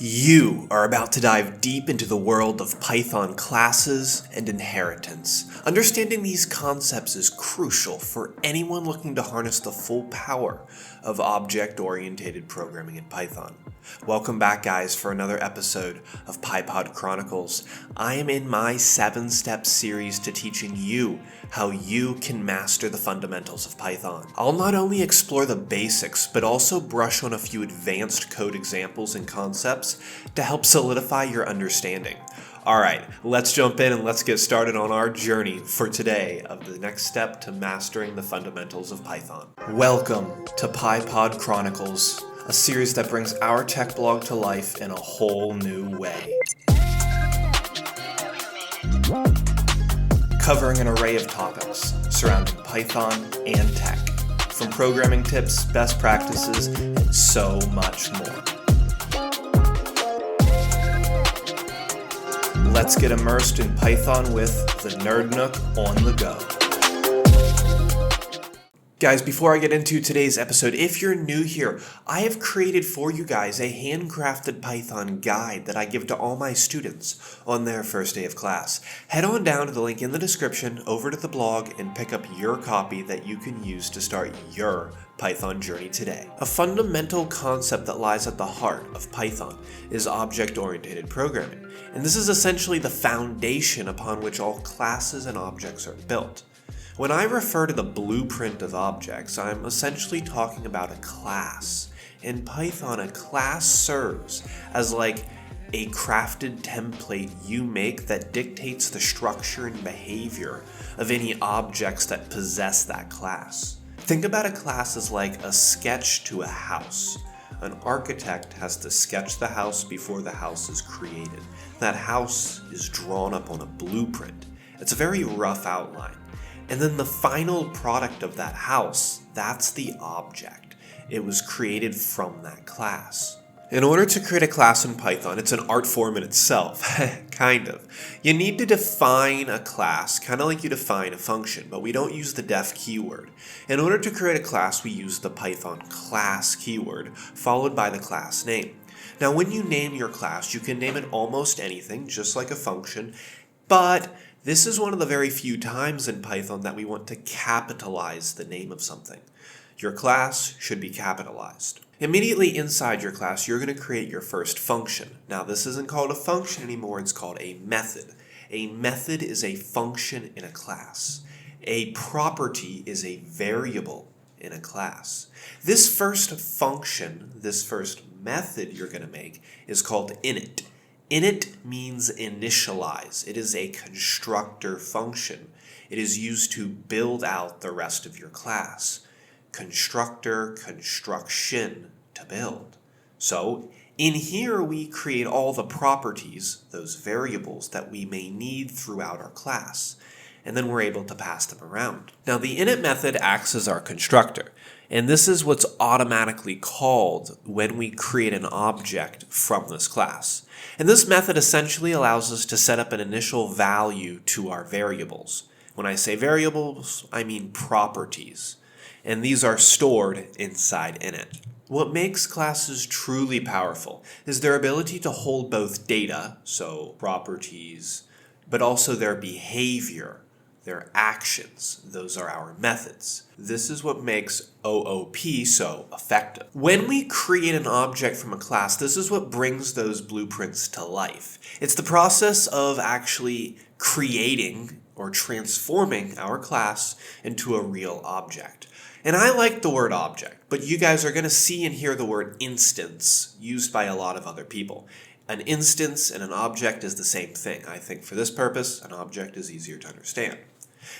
You are about to dive deep into the world of Python classes and inheritance. Understanding these concepts is crucial for anyone looking to harness the full power of object-oriented programming in Python. Welcome back, guys, for another episode of PyPod Chronicles. I am in my 7-step series to teaching you how you can master the fundamentals of Python. I'll not only explore the basics, but also brush on a few advanced code examples and concepts to help solidify your understanding. Alright, let's jump in and let's get started on our journey for today of the next step to mastering the fundamentals of Python. Welcome to PyPod Chronicles, a series that brings our tech blog to life in a whole new way. Covering an array of topics surrounding Python and tech, from programming tips, best practices, and so much more. Let's get immersed in Python with the Nerd Nook on the go. Guys, before I get into today's episode, if you're new here, I have created for you guys a handcrafted Python guide that I give to all my students on their first day of class. Head on down to the link in the description over to the blog and pick up your copy that you can use to start your Python journey today. A fundamental concept that lies at the heart of Python is object-oriented programming, and this is essentially the foundation upon which all classes and objects are built. When I refer to the blueprint of objects, I'm essentially talking about a class. In Python, a class serves as like a crafted template you make that dictates the structure and behavior of any objects that possess that class. Think about a class as like a sketch to a house. An architect has to sketch the house before the house is created. That house is drawn up on a blueprint. It's a very rough outline. And then the final product of that house, that's the object. It was created from that class. In order to create a class in Python, it's an art form in itself, kind of. You need to define a class, kind of like you define a function, but we don't use the def keyword. In order to create a class, we use the Python class keyword, followed by the class name. Now, when you name your class, you can name it almost anything, just like a function, but this is one of the very few times in Python that we want to capitalize the name of something. Your class should be capitalized. Immediately inside your class, you're going to create your first function. Now, this isn't called a function anymore, it's called a method. A method is a function in a class. A property is a variable in a class. This first function, this first method you're going to make is called init. Init means initialize. It is a constructor function. It is used to build out the rest of your class. Constructor, construction, to build. So, in here we create all the properties, those variables that we may need throughout our class, and then we're able to pass them around. Now, the init method acts as our constructor, and this is what's automatically called when we create an object from this class. And this method essentially allows us to set up an initial value to our variables. When I say variables, I mean properties. And these are stored inside init. What makes classes truly powerful is their ability to hold both data, so properties, but also their behavior, their actions. Those are our methods. This is what makes OOP so effective. When we create an object from a class, this is what brings those blueprints to life. It's the process of actually creating or transforming our class into a real object. And I like the word object, but you guys are going to see and hear the word instance used by a lot of other people. An instance and an object is the same thing. I think for this purpose, an object is easier to understand.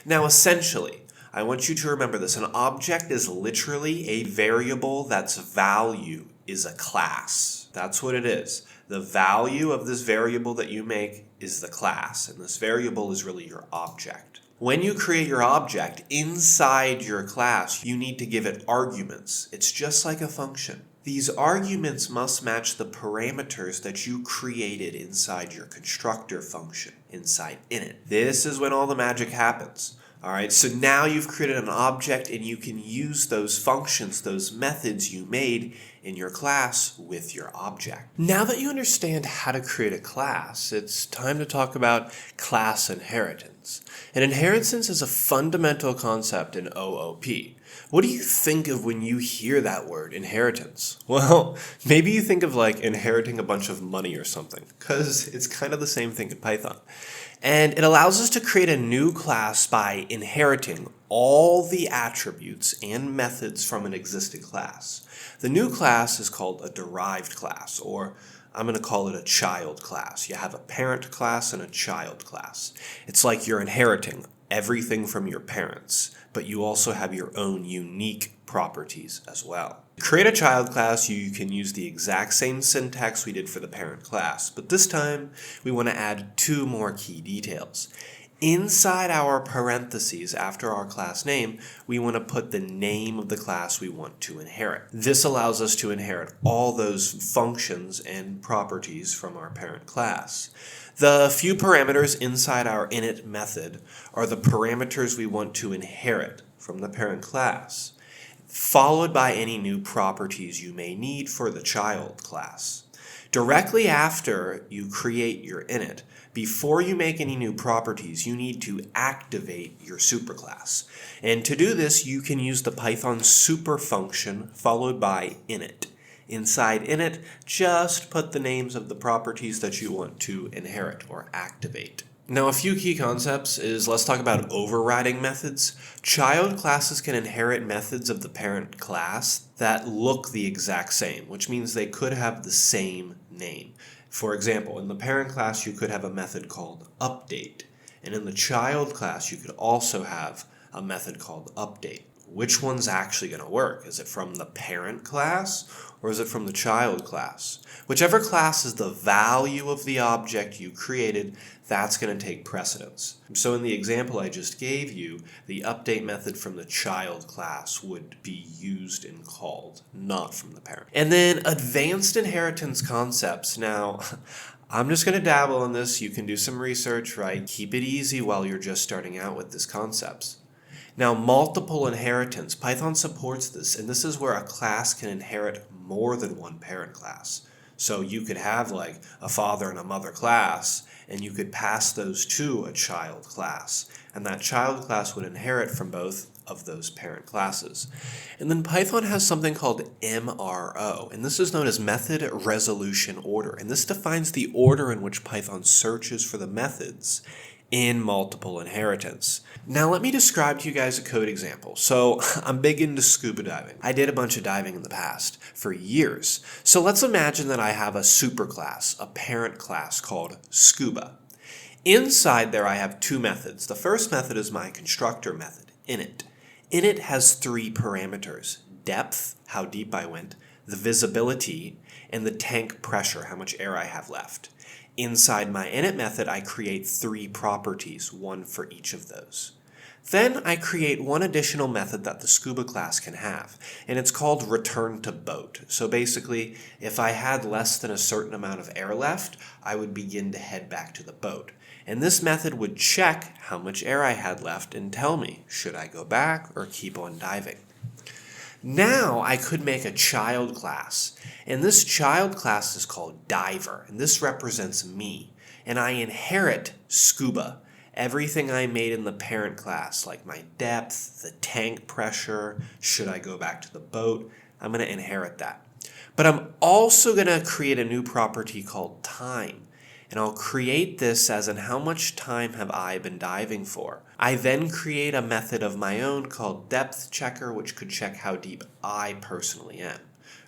Now, essentially, I want you to remember this. An object is literally a variable that's value is a class. That's what it is. The value of this variable that you make is the class, and this variable is really your object. When you create your object inside your class, you need to give it arguments. It's just like a function. These arguments must match the parameters that you created inside your constructor function, inside init. This is when all the magic happens. All right, so now you've created an object and you can use those functions, those methods you made in your class with your object. Now that you understand how to create a class, it's time to talk about class inheritance. And inheritance is a fundamental concept in OOP. What do you think of when you hear that word, inheritance? Well, maybe you think of like inheriting a bunch of money or something, because it's kind of the same thing in Python. And it allows us to create a new class by inheriting all the attributes and methods from an existing class. The new class is called a derived class, or I'm going to call it a child class. You have a parent class and a child class. It's like you're inheriting everything from your parents, but you also have your own unique properties as well. To create a child class, you can use the exact same syntax we did for the parent class, but this time we want to add two more key details. Inside our parentheses after our class name, we want to put the name of the class we want to inherit. This allows us to inherit all those functions and properties from our parent class. The few parameters inside our init method are the parameters we want to inherit from the parent class, followed by any new properties you may need for the child class. Directly after you create your init, before you make any new properties, you need to activate your superclass. And to do this, you can use the Python super function followed by init. Inside init, just put the names of the properties that you want to inherit or activate. Now, a few key concepts is let's talk about overriding methods. Child classes can inherit methods of the parent class that look the exact same, which means they could have the same name. For example, in the parent class, you could have a method called update. And in the child class, you could also have a method called update. Which one's actually going to work? Is it from the parent class or is it from the child class? Whichever class is the value of the object you created, that's going to take precedence. So in the example I just gave you, the update method from the child class would be used and called, not from the parent. And then advanced inheritance concepts. Now, I'm just going to dabble in this. You can do some research, right? Keep it easy while you're just starting out with these concepts. Now, multiple inheritance, Python supports this, and this is where a class can inherit more than one parent class. So you could have like a father and a mother class, and you could pass those to a child class, and that child class would inherit from both of those parent classes. And then Python has something called MRO, and this is known as Method Resolution Order, and this defines the order in which Python searches for the methods in multiple inheritance. Now let me describe to you guys a code example. So I'm big into scuba diving. I did a bunch of diving in the past for years. So let's imagine that I have a superclass, a parent class called scuba. Inside there I have two methods. The first method is my constructor method, init. Init has three parameters: depth, how deep I went, the visibility, and the tank pressure, how much air I have left. Inside my init method, I create three properties, one for each of those. Then I create one additional method that the scuba class can have, and it's called return to boat. So basically, if I had less than a certain amount of air left, I would begin to head back to the boat. And this method would check how much air I had left and tell me, should I go back or keep on diving? Now I could make a child class, and this child class is called diver, and this represents me, and I inherit scuba. Everything I made in the parent class, like my depth, the tank pressure, should I go back to the boat, I'm going to inherit that. But I'm also going to create a new property called time. And I'll create this as in how much time have I been diving for. I then create a method of my own called depth checker, which could check how deep I personally am,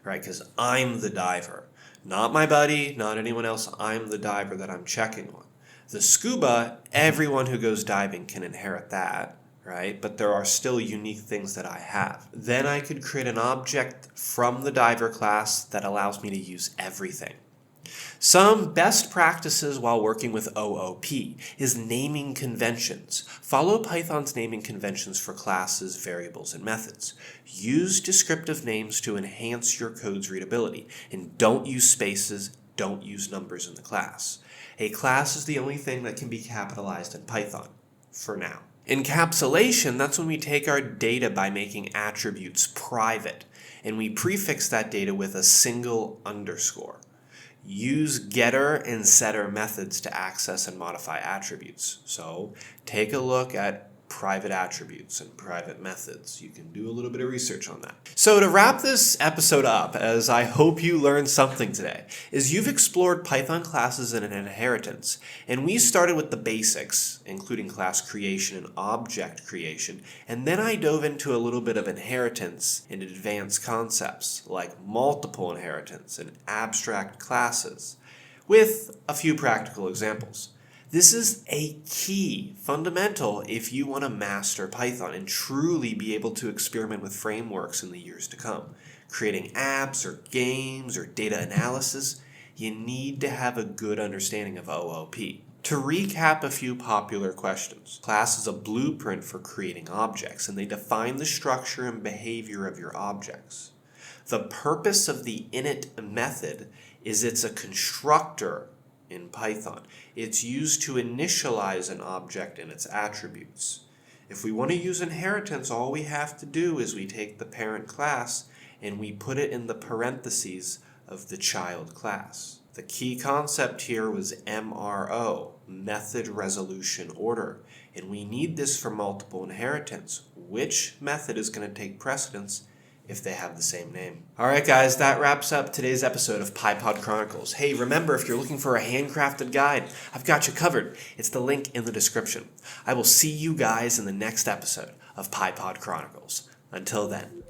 right? Because I'm the diver, not my buddy, not anyone else. I'm the diver that I'm checking on. The scuba, everyone who goes diving can inherit that, right? But there are still unique things that I have. Then I could create an object from the diver class that allows me to use everything. Some best practices while working with OOP is naming conventions. Follow Python's naming conventions for classes, variables, and methods. Use descriptive names to enhance your code's readability, and don't use spaces, don't use numbers in the class. A class is the only thing that can be capitalized in Python, for now. Encapsulation, that's when we take our data by making attributes private, and we prefix that data with a single underscore. Use getter and setter methods to access and modify attributes. So take a look at private attributes and private methods. You can do a little bit of research on that. So to wrap this episode up, as I hope you learned something today, is you've explored Python classes and an inheritance, and we started with the basics, including class creation and object creation, and then I dove into a little bit of inheritance and advanced concepts like multiple inheritance and abstract classes, with a few practical examples. This is a key, fundamental, if you want to master Python and truly be able to experiment with frameworks in the years to come. Creating apps or games or data analysis, you need to have a good understanding of OOP. To recap a few popular questions, class is a blueprint for creating objects, and they define the structure and behavior of your objects. The purpose of the init method is it's a constructor in Python. It's used to initialize an object and its attributes. If we want to use inheritance, all we have to do is we take the parent class and we put it in the parentheses of the child class. The key concept here was MRO, method resolution order, and we need this for multiple inheritance. Which method is going to take precedence if they have the same name? Alright guys, that wraps up today's episode of PyPod Chronicles. Hey, remember, if you're looking for a handcrafted guide, I've got you covered. It's the link in the description. I will see you guys in the next episode of PyPod Chronicles. Until then.